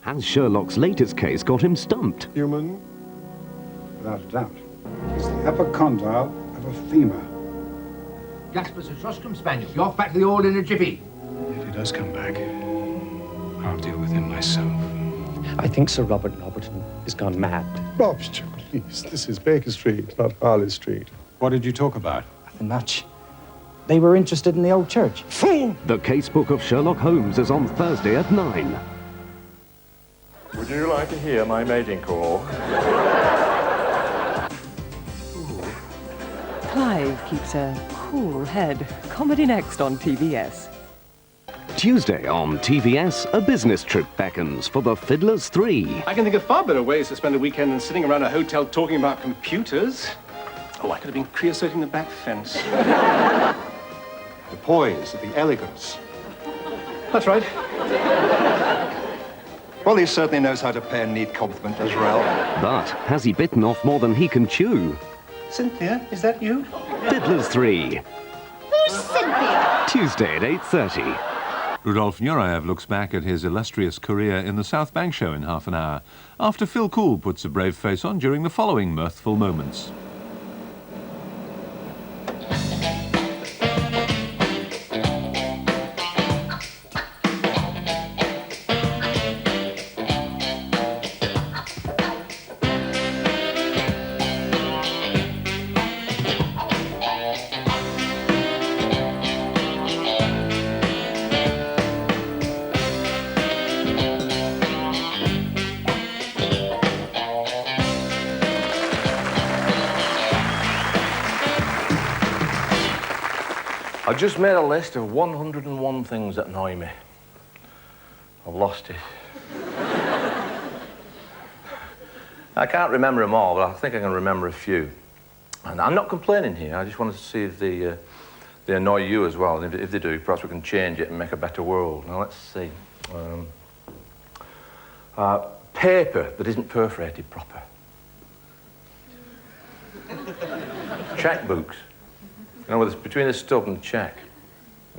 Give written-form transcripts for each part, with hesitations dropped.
Has Sherlock's latest case got him stumped? Human, without a doubt. It's the upper condyle of a femur. Jasper's a Shoscombe Spaniel. You're off back to the old in a jiffy. If he does come back, I'll deal with him myself. I think Sir Robert Norberton has gone mad. Bobster, please. This is Baker Street, not Harley Street. What did you talk about? Nothing much. They were interested in the old church. Fool! The Casebook of Sherlock Holmes is on Thursday at 9. Would you like to hear my mating call? Clive keeps a cool head. Comedy Next on TBS. Tuesday on TVS, a business trip beckons for the Fiddlers 3. I can think of far better ways to spend a weekend than sitting around a hotel talking about computers. Oh, I could have been creosoting the back fence. The poise, the elegance. That's right. Well, he certainly knows how to pay a neat compliment as well. But has he bitten off more than he can chew? Cynthia, is that you? Fiddlers 3. Who's Cynthia? Tuesday at 8:30. Rudolf Nureyev looks back at his illustrious career in the South Bank show in half an hour, after Phil Cool puts a brave face on during the following mirthful moments. I just made a list of 101 things that annoy me. I've lost it. I can't remember them all, but I think I can remember a few. And I'm not complaining here. I just wanted to see if they annoy you as well. And if they do, perhaps we can change it and make a better world. Now, let's see. Paper that isn't perforated proper. Checkbooks. You know, between the stub and the check.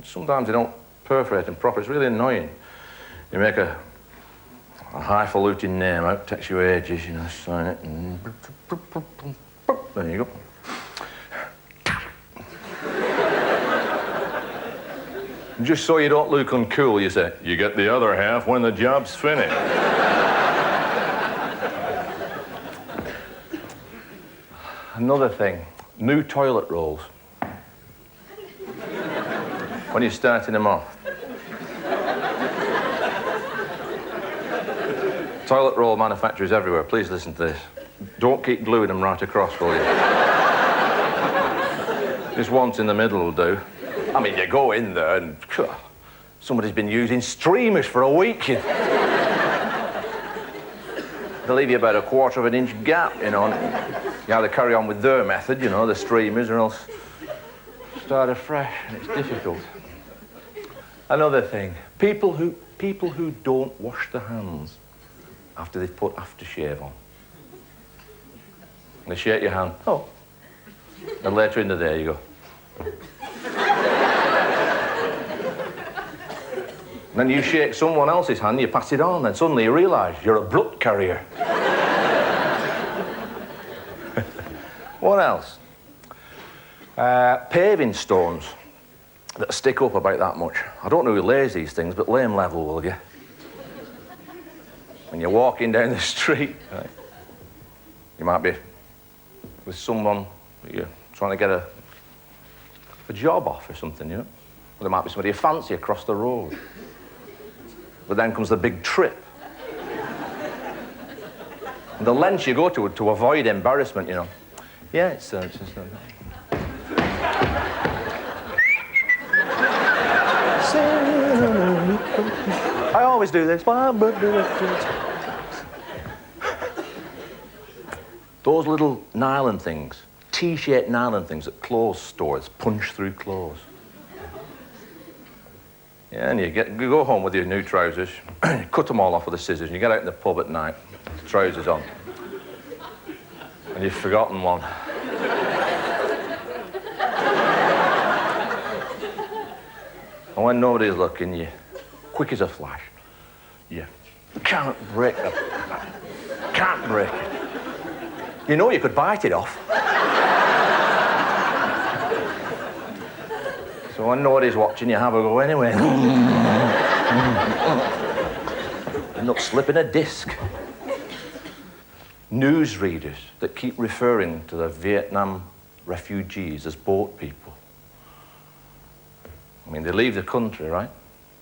Sometimes they don't perforate them proper. It's really annoying. You make a highfalutin name out, takes you ages, you know, sign it, and there you go. And just so you don't look uncool, you say, you get the other half when the job's finished. Another thing, new toilet rolls. When you're starting them off. Toilet roll manufacturers everywhere, please listen to this. Don't keep gluing them right across, will you? Just once in the middle will do. I mean, you go in there and somebody's been using streamers for a week. They'll leave you about a 1/4 of an inch gap, you know. You either carry on with their method, you know, the streamers, or else start afresh, and it's difficult. Another thing, people who don't wash their hands after they've put aftershave on. They shake your hand, oh. And later in the day you go. And then you shake someone else's hand, you pass it on, then suddenly you realise you're a blood carrier. What else? Paving stones that stick up about that much. I don't know who lays these things, but lay them level, will you? When you're walking down the street, right, you might be with someone you're trying to get a job off or something, you know? Or there might be somebody you fancy across the road. But then comes the big trip. And the lengths you go to avoid embarrassment, you know. Yeah, it's I always do this. Those little nylon things, T-shaped nylon things at clothes stores, punch through clothes. Yeah, and you go home with your new trousers, cut them all off with the scissors, and you get out in the pub at night, trousers on, and you've forgotten one. And when nobody's looking, you, quick as a flash, you can't break the... Can't break it. You know you could bite it off. So when nobody's watching, you have a go anyway. End up slipping a disc. Newsreaders that keep referring to the Vietnam refugees as boat people. I mean, they leave the country, right?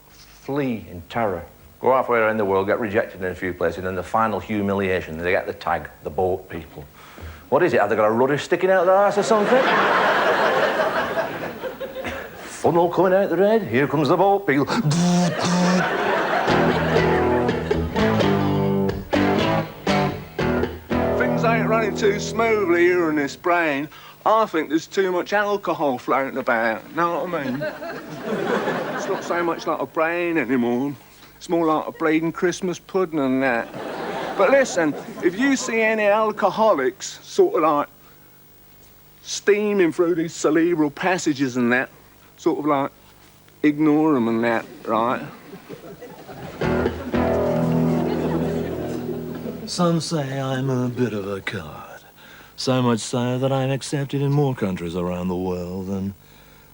Flee in terror. Go halfway around the world, get rejected in a few places, and then the final humiliation, they get the tag, the boat people. What is it? Have they got a rudder sticking out of their arse or something? Funnel coming out the head. Here comes the boat people. Things ain't running too smoothly here in this brain. I think there's too much alcohol floating about. Know what I mean? It's not so much like a brain anymore. It's more like a bleeding Christmas pudding and that. But listen, if you see any alcoholics sort of like steaming through these cerebral passages and that, sort of like ignore them and that, right? Some say I'm a bit of a card. So much so that I'm accepted in more countries around the world than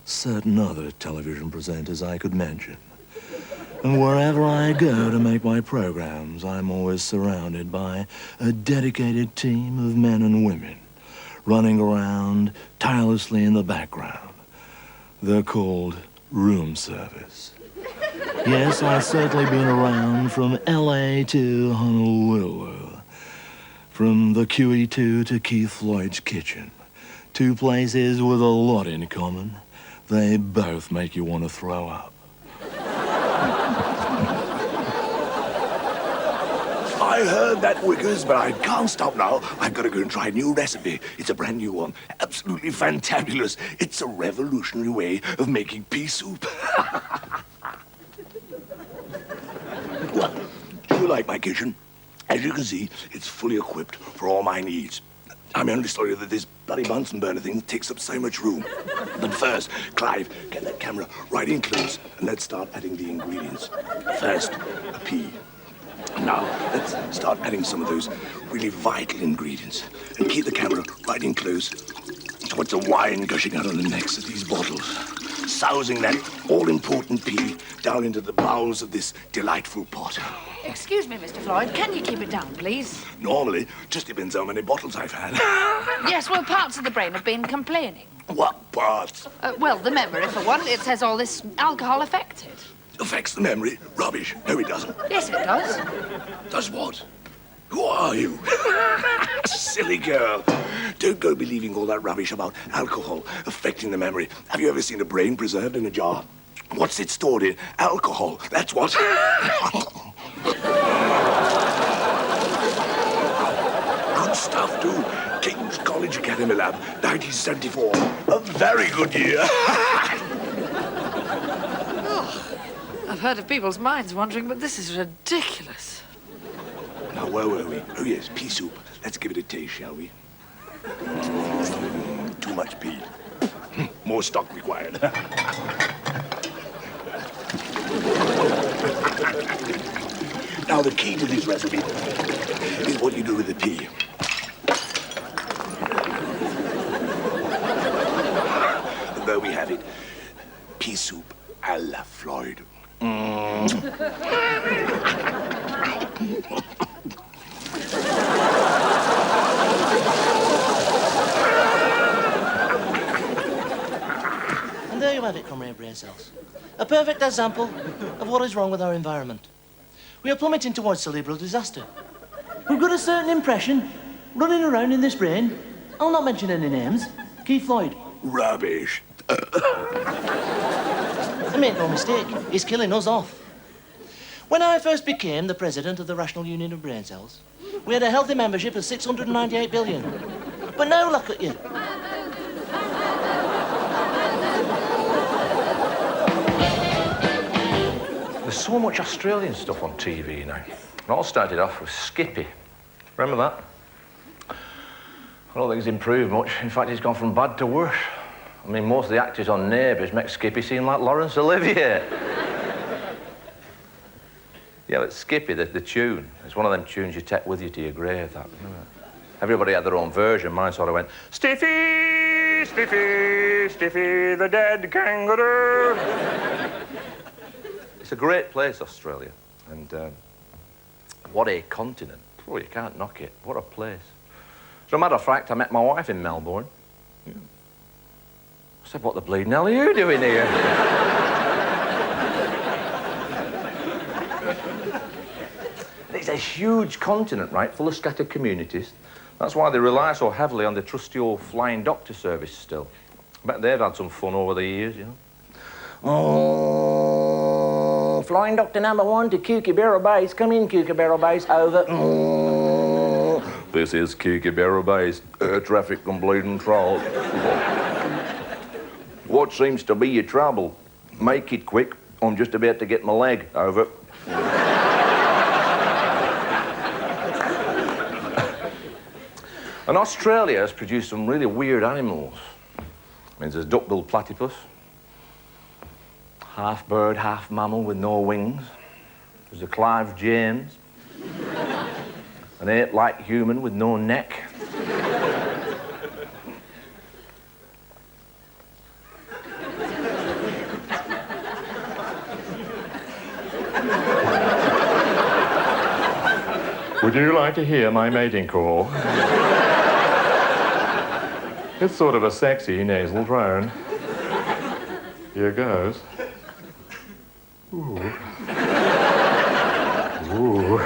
certain other television presenters I could mention. And wherever I go to make my programs, I'm always surrounded by a dedicated team of men and women running around tirelessly in the background. They're called room service. Yes, I've certainly been around from LA to Honolulu, from the QE2 to Keith Lloyd's kitchen. Two places with a lot in common. They both make you want to throw up. I heard that, Wickers, but I can't stop now. I've got to go and try a new recipe. It's a brand new one. Absolutely fantabulous. It's a revolutionary way of making pea soup. Well, do you like my kitchen? As you can see, it's fully equipped for all my needs. I'm only sorry that this bloody Bunsen burner thing takes up so much room. But first, Clive, get that camera right in close and let's start adding the ingredients. First, a pea. Now, let's start adding some of those really vital ingredients. And keep the camera right in close towards the wine gushing out on the necks of these bottles. Sousing that all-important pea down into the bowels of this delightful pot. Excuse me, Mr. Floyd, can you keep it down, please? Normally, just depends how many bottles I've had. Yes, well, parts of the brain have been complaining. What parts? Well, the memory, for one. It says all this alcohol affected. Affects the memory? Rubbish. No, it doesn't. Yes, it does. Does what? Who are you? Silly girl. Don't go believing all that rubbish about alcohol affecting the memory. Have you ever seen a brain preserved in a jar? What's it stored in? Alcohol. That's what. Good stuff, too. King's College Academy Lab, 1974. A very good year. I've heard of people's minds wandering, but this is ridiculous. Now, where were we? Oh, yes, pea soup. Let's give it a taste, shall we? Too much pea. More stock required. Now, the key to this recipe is what you do with the pea. And there we have it. Pea soup a la Floyd. And there you have it, Comrade Brain Cells. A perfect example of what is wrong with our environment. We are plummeting towards cerebral disaster. We've got a certain impression running around in this brain. I'll not mention any names. Keith Lloyd. Rubbish. And make no mistake, he's killing us off. When I first became the president of the Rational Union of Brain Cells, we had a healthy membership of 698 billion. But now look at you. There's so much Australian stuff on TV now. It all started off with Skippy. Remember that? I don't think it's improved much. In fact, it's gone from bad to worse. I mean, most of the actors on Neighbours make Skippy seem like Laurence Olivier. Yeah, but Skippy, the tune, it's one of them tunes you take with you to your grave, that, isn't it? Everybody had their own version. Mine sort of went, Stiffy, Stiffy, Stiffy, the dead kangaroo. It's a great place, Australia. And what a continent. Oh, you can't knock it. What a place. As a matter of fact, I met my wife in Melbourne. Yeah. I said, what the bleeding hell are you doing here? It's a huge continent, right, full of scattered communities. That's why they rely so heavily on the trusty old flying doctor service still. I bet they've had some fun over the years, you know. Oh, flying doctor number 1 to Kookaburra Base. Come in, Kookaburra Base. Over. Oh. This is Kookaburra Base. Air traffic and bleeding trials. What seems to be your trouble? Make it quick. I'm just about to get my leg. Over. And Australia has produced some really weird animals. I mean, there's a duck-billed platypus, half bird, half mammal with no wings. There's a Clive James, an ape-like human with no neck. Would you like to hear my mating call? It's sort of a sexy nasal drone. Here goes. Ooh. Ooh.